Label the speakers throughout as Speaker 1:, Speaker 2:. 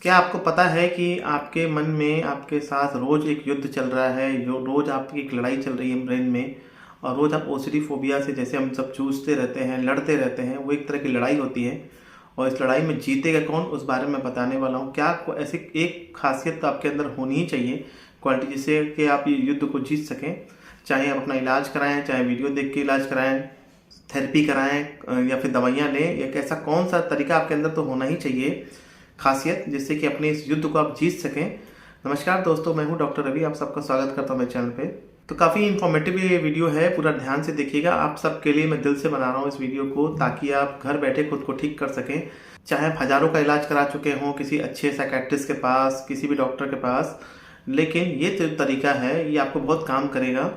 Speaker 1: क्या आपको पता है कि आपके मन में आपके साथ रोज एक युद्ध चल रहा है, जो रोज आपकी एक लड़ाई चल रही है ब्रेन में। और रोज आप ओसीडी फोबिया से जैसे हम सब जूझते रहते हैं, लड़ते रहते हैं, वो एक तरह की लड़ाई होती है। और इस लड़ाई में जीतेगा कौन, उस बारे में बताने वाला हूँ। क्या ऐसी एक खासियत तो आपके अंदर होनी ही चाहिए, क्वालिटी, जिससे कि आप ये युद्ध को जीत सकें। चाहे आप अपना इलाज कराएं, चाहे वीडियो देख के इलाज कराएं, थेरेपी कराएं, या फिर दवाइयाँ लें। एक ऐसा कौन सा तरीका आपके अंदर तो होना ही चाहिए, खासियत, जिससे कि अपने इस युद्ध को आप जीत सकें। नमस्कार दोस्तों, मैं हूं डॉक्टर रवि, आप सबका स्वागत करता हूं मेरे चैनल पे। तो काफ़ी इन्फॉर्मेटिव ये वीडियो है, पूरा ध्यान से देखिएगा। आप सबके लिए मैं दिल से बना रहा हूं इस वीडियो को, ताकि आप घर बैठे खुद को ठीक कर सकें। चाहे आप हज़ारों का इलाज करा चुके हों किसी अच्छे साइकेट्रिस्ट के पास, किसी भी डॉक्टर के पास, लेकिन ये जो तरीका है ये आपको बहुत काम करेगा।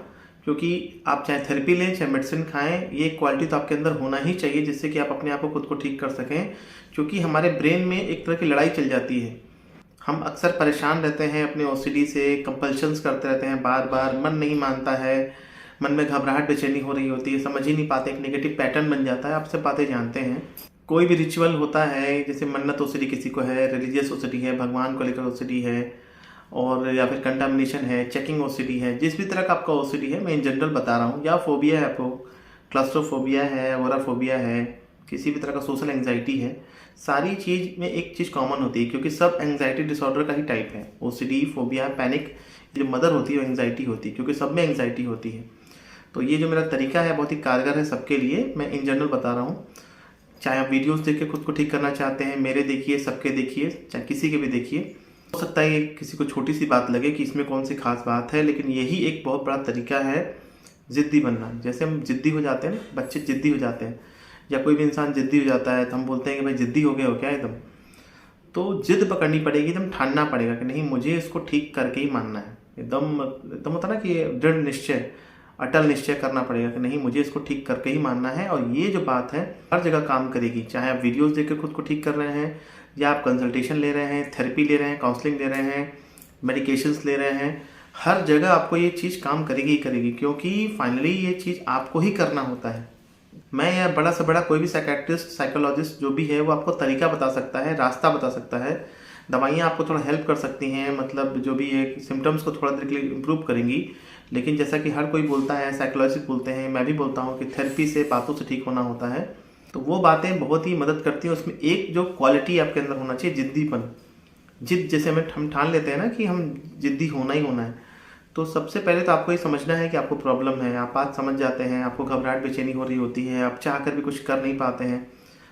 Speaker 1: क्योंकि आप चाहे थेरेपी लें, चाहे मेडिसिन खाएं, ये क्वालिटी तो आपके अंदर होना ही चाहिए, जिससे कि आप अपने आप को खुद को ठीक कर सकें। क्योंकि हमारे ब्रेन में एक तरह की लड़ाई चल जाती है। हम अक्सर परेशान रहते हैं अपने ओसीडी से, कंपल्शंस करते रहते हैं, बार बार मन नहीं मानता है, मन में घबराहट बेचैनी हो रही होती है, समझ ही नहीं पाते, एक नेगेटिव पैटर्न बन जाता है। आप सब बातें जानते हैं। कोई भी रिचुअल होता है, जैसे मन्नत ओसीडी किसी को है, रिलीजियस ओसीडी है, भगवान को लेकर ओसीडी है, और या फिर कंटामिनेशन है, चेकिंग ओसीडी है, जिस भी तरह का आपका ओसीडी है, मैं इन जनरल बता रहा हूँ, या फोबिया है आपको, क्लस्ट्रोफोबिया है, एगोराफोबिया है, किसी भी तरह का सोशल एंग्जाइटी है, सारी चीज़ में एक चीज़ कॉमन होती है, क्योंकि सब एंग्जाइटी डिसऑर्डर का ही टाइप है। ओसीडी, फोबिया, पैनिक, जो मदर होती है वो एंग्जाइटी होती है, क्योंकि सब में एंग्जाइटी होती है। तो ये जो मेरा तरीका है बहुत ही कारगर है सबके लिए, मैं इन जनरल बता रहा हूँ। चाहे आप वीडियोस देख के खुद को ठीक करना चाहते हैं, मेरे देखिए, सबके देखिए, चाहे किसी के भी देखिए। हो सकता है ये किसी को छोटी सी बात लगे कि इसमें कौन सी खास बात है, लेकिन यही एक बहुत बड़ा तरीका है ज़िद्दी बनना। जैसे हम ज़िद्दी हो जाते हैं ना, बच्चे ज़िद्दी हो जाते हैं, या कोई भी इंसान ज़िद्दी हो जाता है, तो हम बोलते हैं कि भाई ज़िद्दी हो गए हो क्या एकदम। तो जिद पकड़नी पड़ेगी, एकदम ठानना पड़ेगा कि नहीं, मुझे इसको ठीक करके ही मानना है। एकदम एकदम होता ना कि दृढ़ निश्चय, अटल निश्चय करना पड़ेगा कि नहीं, मुझे इसको ठीक करके ही मानना है। और ये जो बात है हर जगह काम करेगी, चाहे आप वीडियोस देख कर खुद को ठीक कर रहे हैं, या आप कंसल्टेशन ले रहे हैं, थेरेपी ले रहे हैं, काउंसलिंग ले रहे हैं, मेडिकेशंस ले रहे हैं, हर जगह आपको ये चीज़ काम करेगी ही करेगी। क्योंकि फाइनली ये चीज़ आपको ही करना होता है। मैं या बड़ा से बड़ा कोई भी साइकेट्रिस्ट, साइकोलॉजिस्ट जो भी है, वो आपको तरीका बता सकता है, रास्ता बता सकता है। दवाइयाँ आपको थोड़ा हेल्प कर सकती हैं, मतलब जो भी है सिम्टम्स को थोड़ा देर के लिए इम्प्रूव करेंगी। लेकिन जैसा कि हर कोई बोलता है, साइकोलॉजिस्ट बोलते हैं, मैं भी बोलता हूँ कि थेरेपी से, बातों से ठीक होना होता है। तो वो बातें बहुत ही मदद करती हैं। उसमें एक जो क्वालिटी आपके अंदर होना चाहिए, जिद्दीपन। जिद, जैसे हम ठान लेते हैं ना कि हम जिद्दी होना ही होना है। तो सबसे पहले तो आपको ये समझना है कि आपको प्रॉब्लम है। आप बात समझ जाते हैं, आपको घबराहट बेचैनी हो रही होती है, आप चाह कर भी कुछ कर नहीं पाते हैं।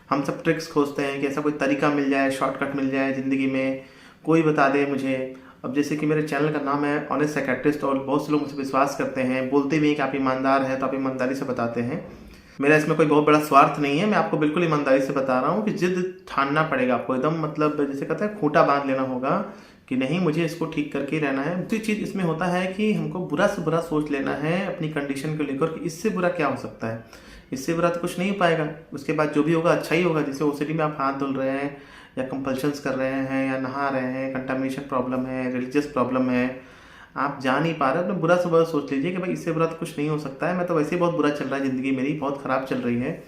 Speaker 1: हम सब ट्रिक्स खोजते हैं कि ऐसा कोई तरीका मिल जाए, शॉर्टकट मिल जाए ज़िंदगी में, कोई बता दे मुझे। अब जैसे कि मेरे चैनल का नाम है ऑनेस्ट साइकेट्रिस्ट, और बहुत से लोग मुझसे विश्वास करते हैं, बोलते भी हैं कि आप ईमानदार हैं, तो आप ईमानदारी से बताते हैं। मेरा इसमें कोई बहुत बड़ा स्वार्थ नहीं है, मैं आपको बिल्कुल ईमानदारी से बता रहा हूँ कि जिद ठानना पड़ेगा आपको एकदम, मतलब जैसे कहते हैं खूंटा बांध लेना होगा कि नहीं, मुझे इसको ठीक करके ही रहना है। दूसरी चीज़ इसमें होता है कि हमको बुरा से बुरा सोच लेना है अपनी कंडीशन को लेकर कि इससे बुरा क्या हो सकता है, इससे बुरा तो कुछ नहीं हो पाएगा, उसके बाद जो भी होगा अच्छा ही होगा। जैसे ओसीडी में आप हाथ धुल रहे हैं, या कंपल्शंस कर रहे हैं, या नहा रहे हैं, कंटामिनेशन प्रॉब्लम है, रिलीजियस प्रॉब्लम है, आप जा नहीं पा रहे, अपने बुरा से बुरा सोच लीजिए कि भाई इससे बुरा तो कुछ नहीं हो सकता है, मैं तो वैसे ही बहुत बुरा चल रहा है, ज़िंदगी मेरी बहुत ख़राब चल रही है,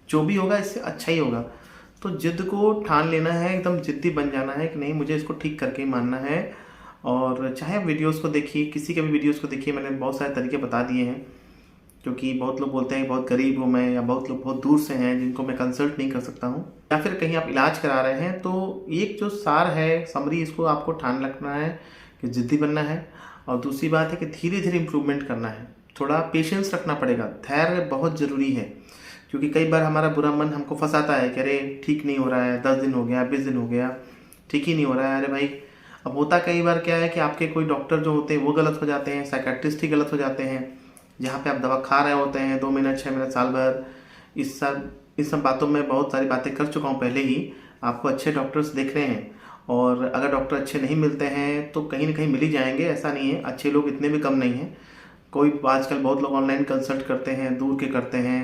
Speaker 1: जो भी होगा इससे अच्छा ही होगा। तो जिद को ठान लेना है, एकदम जिद्दी बन जाना है कि नहीं, मुझे इसको ठीक करके ही मानना है। और चाहे आप वीडियोज़ को देखिए, किसी के भी वीडियोज़ को देखिए, मैंने बहुत सारे तरीके बता दिए हैं। क्योंकि बहुत लोग बोलते हैं बहुत गरीब हूँ मैं, या बहुत लोग बहुत दूर से हैं जिनको मैं कंसल्ट नहीं कर सकता हूँ, या फिर कहीं आप इलाज करा रहे हैं। तो एक जो सार है, समरी, इसको आपको ठान रखना है कि जिद्दी बनना है। और दूसरी बात है कि धीरे धीरे इम्प्रूवमेंट करना है, थोड़ा पेशेंस रखना पड़ेगा, धैर्य बहुत ज़रूरी है। क्योंकि कई बार हमारा बुरा मन हमको फंसाता है कि अरे ठीक नहीं हो रहा है, 10 दिन हो गया, 20 दिन हो गया, ठीक ही नहीं हो रहा है, अरे भाई। अब होता कई बार क्या है कि आपके कोई डॉक्टर जो होते हैं वो गलत हो जाते हैं, साइकेट्रिस्ट ही गलत हो जाते हैं। जहाँ पे आप दवा खा रहे होते हैं 2 महीना, 6 महीना, साल भर, इस सब बातों में बहुत सारी बातें कर चुका हूँ पहले ही। आपको अच्छे डॉक्टर्स देख रहे हैं, और अगर डॉक्टर अच्छे नहीं मिलते हैं तो कहीं ना कहीं मिल ही जाएंगे, ऐसा नहीं है, अच्छे लोग इतने भी कम नहीं हैं। कोई आजकल बहुत लोग ऑनलाइन कंसल्ट करते हैं, दूर के करते हैं,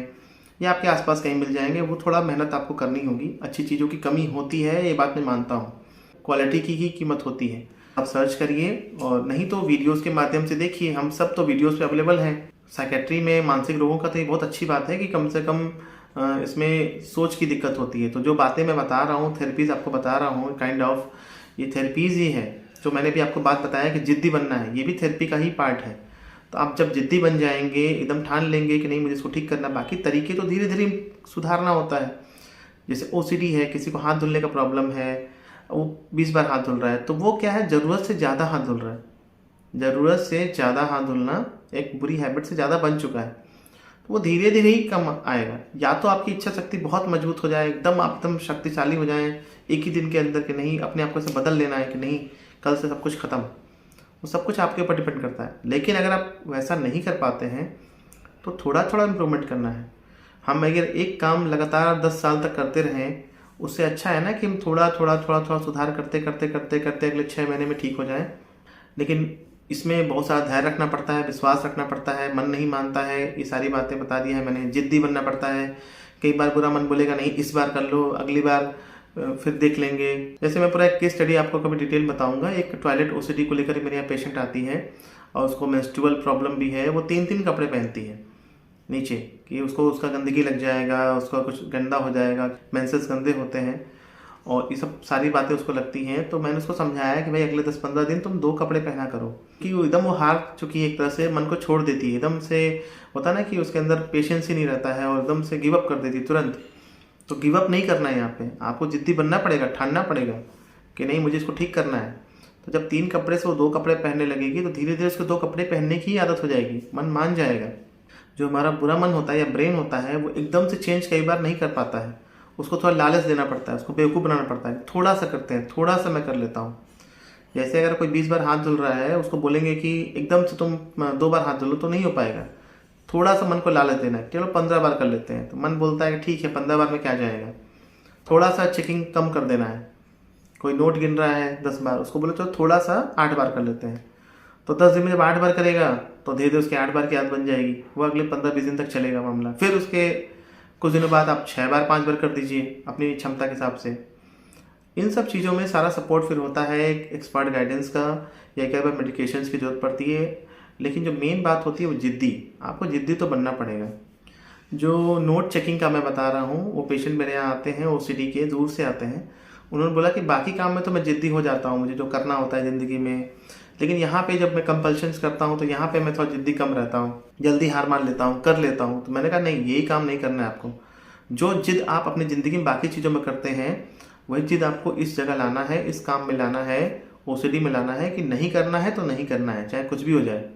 Speaker 1: या आपके आसपास कहीं मिल जाएंगे। वो थोड़ा मेहनत आपको करनी होगी, अच्छी चीज़ों की कमी होती है, ये बात मैं मानता हूँ, क्वालिटी की ही कीमत होती है। आप सर्च करिए, और नहीं तो वीडियोस के माध्यम से देखिए, हम सब तो वीडियोस पे अवेलेबल हैं। साइकेट्री में मानसिक रोगों का तो ये बहुत अच्छी बात है कि कम से कम इसमें सोच की दिक्कत होती है। तो जो बातें मैं बता रहा हूँ, थेरेपीज आपको बता रहा हूँ, काइंड ऑफ ये थेरेपीज़ ही है। जो मैंने भी आपको बात बताया कि ज़िद्दी बनना है, ये भी थेरेपी का ही पार्ट है। तो आप जब ज़िद्दी बन जाएंगे, एकदम ठान लेंगे कि नहीं मुझे इसको ठीक करना, बाकी तरीके तो धीरे धीरे सुधारना होता है। जैसे ओसीडी है, किसी को हाथ धुलने का प्रॉब्लम है, वो 20 बार हाथ धुल रहा है, तो वो क्या है, ज़रूरत से ज़्यादा हाथ धुल रहा है। ज़रूरत से ज़्यादा हाथ धुलना एक बुरी हैबिट से ज़्यादा बन चुका है, तो वो धीरे धीरे ही कम आएगा। या तो आपकी इच्छा शक्ति बहुत मजबूत हो जाए, एकदम आप एकदम शक्तिशाली हो जाए एक ही दिन के अंदर कि नहीं अपने आप को ऐसे बदल लेना है कि नहीं कल से सब कुछ ख़त्म, वो सब कुछ आपके ऊपर डिपेंड करता है। लेकिन अगर आप वैसा नहीं कर पाते हैं तो थोड़ा थोड़ा इम्प्रूवमेंट करना है। हम अगर एक काम लगातार 10 साल तक करते रहें, उससे अच्छा है ना कि हम थोड़ा थोड़ा थोड़ा थोड़ा सुधार करते करते करते करते अगले 6 महीने में ठीक हो जाए। लेकिन इसमें बहुत सारा धैर्य रखना पड़ता है, विश्वास रखना पड़ता है, मन नहीं मानता है, ये सारी बातें बता दी है मैंने। जिद्दी बनना पड़ता है, कई बार बुरा मन बोलेगा नहीं इस बार कर लो, अगली बार फिर देख लेंगे। जैसे मैं पूरा एक केस स्टडी आपको कभी डिटेल बताऊंगा। एक टॉयलेट ओसीडी को लेकर मेरे यहाँ पेशेंट आती है और उसको मेंस्ट्रुअल प्रॉब्लम भी है। वो 3-3 कपड़े पहनती है नीचे कि उसको उसका गंदगी लग जाएगा, उसका कुछ गंदा हो जाएगा, मेंसेस गंदे होते हैं और ये सब सारी बातें उसको लगती हैं। तो मैंने उसको समझाया कि भाई अगले 10-15 दिन तुम 2 कपड़े पहना करो, कि वो एकदम वो हार चुकी है, एक तरह से मन को छोड़ देती है, एकदम से होता ना कि उसके अंदर पेशेंस ही नहीं रहता है और एकदम से गिव अप कर देती तुरंत। तो गिव अप नहीं करना है, यहाँ पे आपको जिद्दी बनना पड़ेगा, ठानना पड़ेगा कि नहीं मुझे इसको ठीक करना है। तो जब 3 कपड़े से वो 2 कपड़े पहनने लगेगी तो धीरे धीरे उसको 2 कपड़े पहनने की आदत हो जाएगी, मन मान जाएगा। जो हमारा बुरा मन होता है या ब्रेन होता है वो एकदम से चेंज कई बार नहीं कर पाता है, उसको थोड़ा लालच देना पड़ता है, उसको बेवकूफ़ बनाना पड़ता है। थोड़ा सा करते हैं, थोड़ा सा मैं कर लेता हूँ। जैसे अगर कोई 20 बार हाथ धुल रहा है, उसको बोलेंगे कि एकदम से तुम 2 बार हाथ धुलो, तो नहीं हो पाएगा। थोड़ा सा मन को लालच देना है, चलो 15 बार कर लेते हैं। तो मन बोलता है कि ठीक है 15 बार में क्या जाएगा। थोड़ा सा चेकिंग कम कर देना है। कोई नोट गिन रहा है 10 बार, उसको बोले चलो थोड़ा सा 8 बार कर लेते हैं। तो 10 दिन में जब 8 बार करेगा तो धीरे धीरे उसके 8 बार की आदत बन जाएगी। वो अगले 15-20 दिन तक चलेगा मामला। फिर उसके कुछ दिनों बाद आप 6 बार 5 बार कर दीजिए अपनी क्षमता के हिसाब से। इन सब चीज़ों में सारा सपोर्ट फिर होता है एक एक्सपर्ट गाइडेंस का, या कई बार मेडिकेशंस की ज़रूरत पड़ती है। लेकिन जो मेन बात होती है वो जिद्दी, आपको जिद्दी तो बनना पड़ेगा। जो नोट चेकिंग का मैं बता रहा हूँ, वो पेशेंट मेरे यहाँ आते हैं ओसीडी के, दूर से आते हैं। उन्होंने बोला कि बाकी काम में तो मैं जिद्दी हो जाता हूँ, मुझे जो करना होता है ज़िंदगी में, लेकिन यहाँ पे जब मैं कंपल्शंस करता हूँ तो यहाँ पे मैं थोड़ा जिद्दी कम रहता हूँ, जल्दी हार मान लेता हूँ, कर लेता हूँ। तो मैंने कहा नहीं, यही काम नहीं करना है आपको। जो जिद आप अपनी ज़िंदगी में बाकी चीज़ों में करते हैं, वही जिद आपको इस जगह लाना है, इस काम में लाना है, ओसीडी में लाना है कि नहीं करना है तो नहीं करना है, चाहे कुछ भी हो जाए।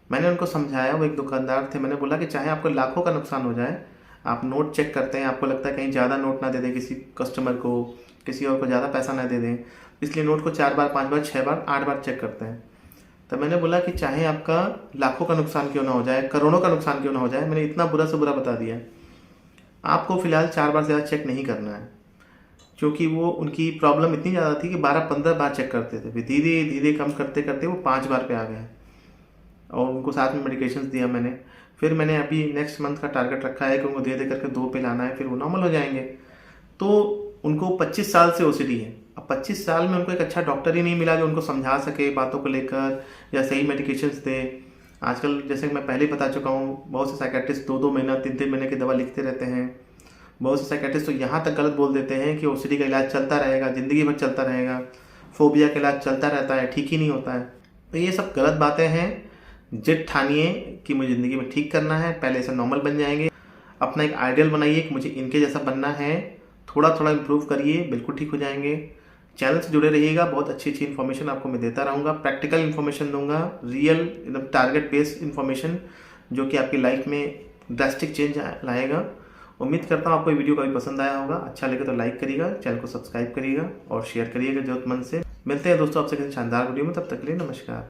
Speaker 1: मैंने उनको समझाया, वो एक दुकानदार थे, मैंने बोला कि चाहे आपको लाखों का नुकसान हो जाए, आप नोट चेक करते हैं, आपको लगता है कहीं ज़्यादा नोट ना दे दें किसी कस्टमर को, किसी और को ज़्यादा पैसा ना दे दें, इसलिए नोट को 4 बार 5 बार 6 बार 8 बार चेक करते हैं। तो मैंने बोला कि चाहे आपका लाखों का नुकसान क्यों ना हो जाए, करोड़ों का नुकसान क्यों ना हो जाए, मैंने इतना बुरा से बुरा बता दिया, आपको फ़िलहाल 4 बार से ज़्यादा चेक नहीं करना है। क्योंकि वो उनकी प्रॉब्लम इतनी ज़्यादा थी कि 12-15 बार चेक करते थे, फिर धीरे धीरे कम करते करते वो 5 बार पे आ गए और उनको साथ में मेडिकेशंस दिया मैंने। फिर मैंने अभी नेक्स्ट मंथ का टारगेट रखा है कि उनको धीरे धीरे करके 2 पे लाना है, फिर वो नॉर्मल हो जाएंगे। तो उनको 25 साल से ओसीडी है। अब 25 साल में उनको एक अच्छा डॉक्टर ही नहीं मिला जो उनको समझा सके बातों को लेकर या सही मेडिकेशंस दे। आजकल जैसे मैं पहले ही बता चुका हूँ, बहुत से साइकेट्रिस्ट 2-2 महीना 3-3 महीने की दवा लिखते रहते हैं। बहुत से साइकेट्रिस्ट तो यहाँ तक गलत बोल देते हैं कि ओसीडी का इलाज चलता रहेगा, ज़िंदगी भर चलता रहेगा, फोबिया का इलाज चलता रहता है, ठीक ही नहीं होता है। तो ये सब गलत बातें हैं। जिद ठानिए कि मुझे ज़िंदगी में ठीक करना है, पहले ऐसे नॉर्मल बन जाएंगे। अपना एक आइडियल बनाइए कि मुझे इनके जैसा बनना है, थोड़ा थोड़ा इम्प्रूव करिए, बिल्कुल ठीक हो जाएंगे। चैनल से जुड़े रहिएगा, बहुत अच्छी अच्छी इन्फॉर्मेशन आपको मैं देता रहूँगा, प्रैक्टिकल इन्फॉर्मेशन दूंगा, रियल एकदम टारगेट बेस्ड इन्फॉर्मेशन जो कि आपकी लाइफ में ड्रास्टिक चेंज लाएगा। उम्मीद करता हूँ आपको ये वीडियो काफ़ी पसंद आया होगा। अच्छा लगे तो लाइक करिएगा, चैनल को सब्सक्राइब करिएगा और शेयर करिएगा जरूरतमंद से। मिलते हैं दोस्तों आपसे किसी शानदार वीडियो में, तब तक के लिए नमस्कार।